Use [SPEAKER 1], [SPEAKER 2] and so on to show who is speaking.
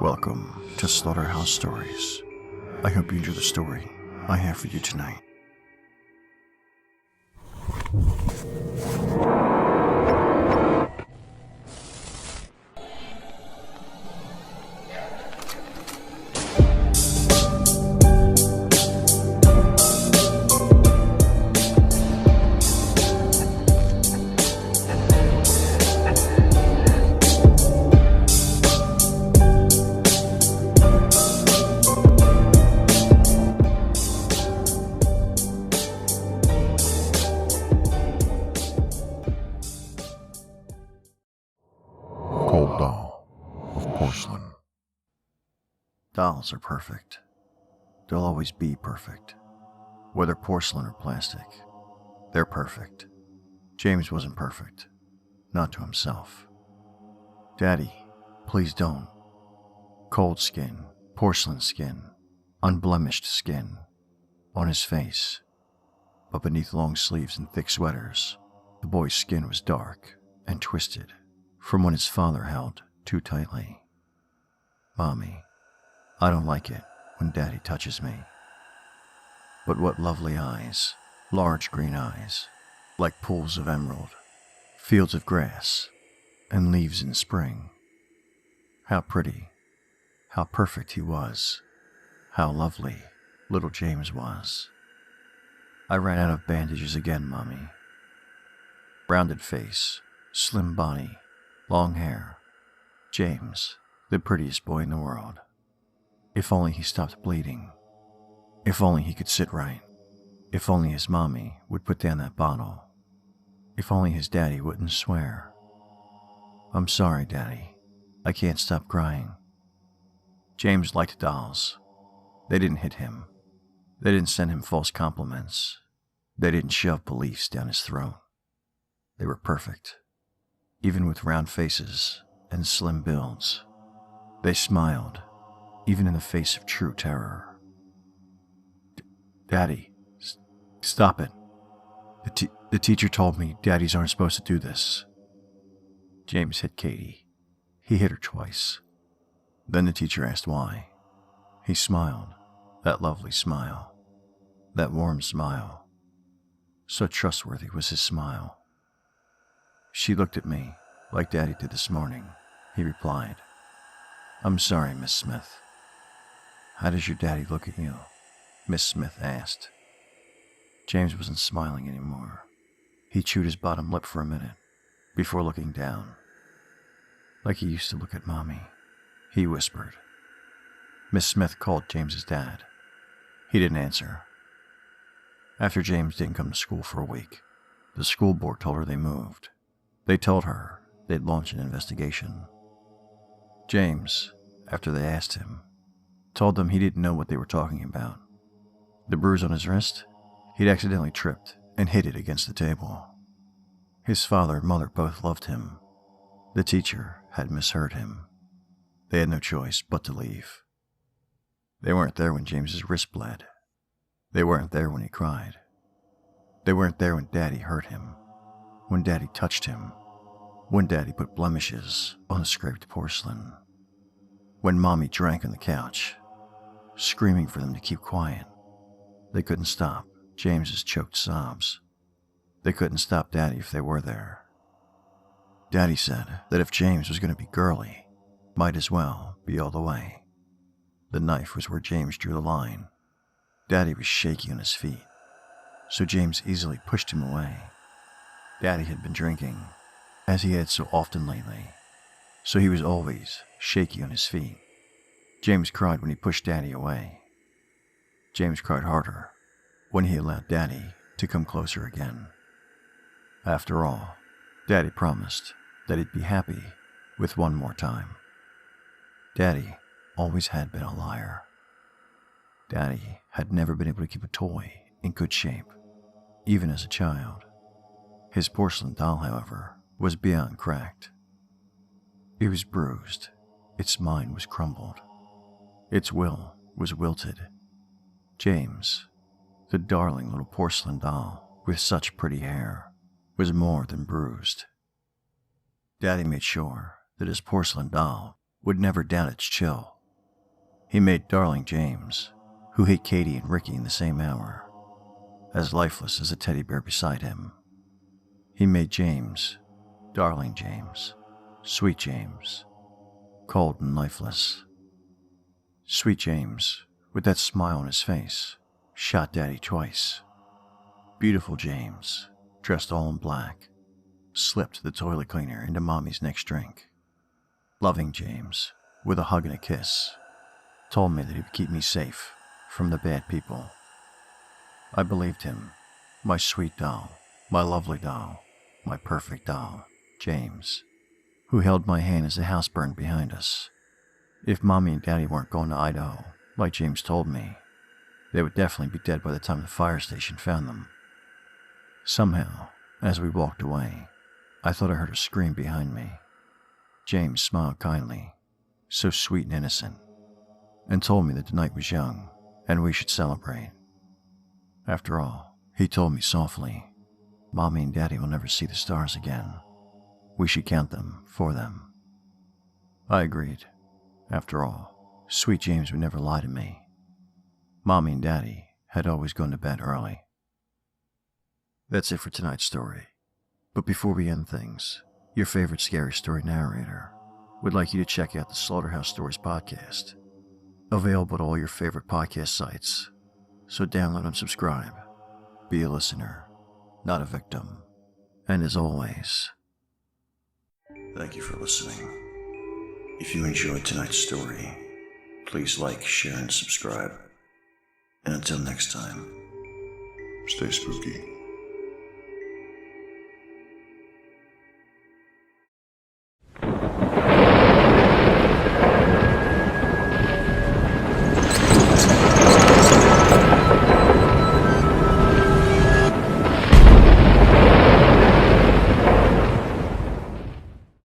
[SPEAKER 1] Welcome to Slaughterhouse Stories. I hope you enjoy the story I have for you tonight. Cold doll of porcelain. Dolls are perfect. They'll always be perfect. Whether porcelain or plastic, they're perfect. James wasn't perfect. Not to himself. Daddy, please don't. Cold skin, porcelain skin, unblemished skin. On his face. But beneath long sleeves and thick sweaters, the boy's skin was dark and twisted from when his father held too tightly. Mommy, I don't like it when Daddy touches me. But what lovely eyes, large green eyes, like pools of emerald, fields of grass, and leaves in spring. How pretty, how perfect he was, how lovely little James was. I ran out of bandages again, Mommy. Rounded face, slim body, long hair. James, the prettiest boy in the world. If only he stopped bleeding. If only he could sit right. If only his mommy would put down that bottle. If only his daddy wouldn't swear. I'm sorry, Daddy. I can't stop crying. James liked dolls. They didn't hit him. They didn't send him false compliments. They didn't shove beliefs down his throat. They were perfect. Even with round faces and slim builds. They smiled, even in the face of true terror. Daddy, stop it. The teacher told me daddies aren't supposed to do this. James hit Katie. He hit her twice. Then the teacher asked why. He smiled, that lovely smile, that warm smile. So trustworthy was his smile. She looked at me like Daddy did this morning, he replied. I'm sorry, Miss Smith. How does your daddy look at you? Miss Smith asked. James wasn't smiling anymore. He chewed his bottom lip for a minute before looking down. Like he used to look at Mommy, he whispered. Miss Smith called James's dad. He didn't answer. After James didn't come to school for a week, the school board told her they moved. They told her they'd launch an investigation. James, after they asked him, told them he didn't know what they were talking about. The bruise on his wrist, he'd accidentally tripped and hit it against the table. His father and mother both loved him. The teacher had misheard him. They had no choice but to leave. They weren't there when James's wrist bled. They weren't there when he cried. They weren't there when Daddy hurt him, when Daddy touched him, when Daddy put blemishes on the scraped porcelain, when Mommy drank on the couch, screaming for them to keep quiet. They couldn't stop James's choked sobs. They couldn't stop Daddy if they were there. Daddy said that if James was going to be girly, might as well be all the way. The knife was where James drew the line. Daddy was shaky on his feet, so James easily pushed him away. Daddy had been drinking, as he had so often lately, so he was always shaky on his feet. James cried when he pushed Daddy away. James cried harder when he allowed Daddy to come closer again. After all, Daddy promised that he'd be happy with one more time. Daddy always had been a liar. Daddy had never been able to keep a toy in good shape, even as a child. His porcelain doll, however, was beyond cracked. It was bruised. Its mind was crumbled. Its will was wilted. James, the darling little porcelain doll with such pretty hair, was more than bruised. Daddy made sure that his porcelain doll would never doubt its chill. He made darling James, who hit Katie and Ricky in the same hour, as lifeless as a teddy bear beside him. He made James, darling James, sweet James, cold and lifeless. Sweet James, with that smile on his face, shot Daddy twice. Beautiful James, dressed all in black, slipped the toilet cleaner into Mommy's next drink. Loving James, with a hug and a kiss, told me that he would keep me safe from the bad people. I believed him, my sweet doll, my lovely doll, my perfect doll, James, who held my hand as the house burned behind us. If Mommy and Daddy weren't going to Idaho, like James told me, they would definitely be dead by the time the fire station found them. Somehow, as we walked away, I thought I heard a scream behind me. James smiled kindly, so sweet and innocent, and told me that the night was young and we should celebrate. After all, he told me softly, Mommy and Daddy will never see the stars again. We should count them for them. I agreed. After all, sweet James would never lie to me. Mommy and Daddy had always gone to bed early. That's it for tonight's story. But before we end things, your favorite scary story narrator would like you to check out the Slaughterhouse Stories podcast, available at all your favorite podcast sites. So download and subscribe. Be a listener, not a victim. And as always, thank you for listening. If you enjoyed tonight's story, please like, share, and subscribe. And until next time, stay spooky.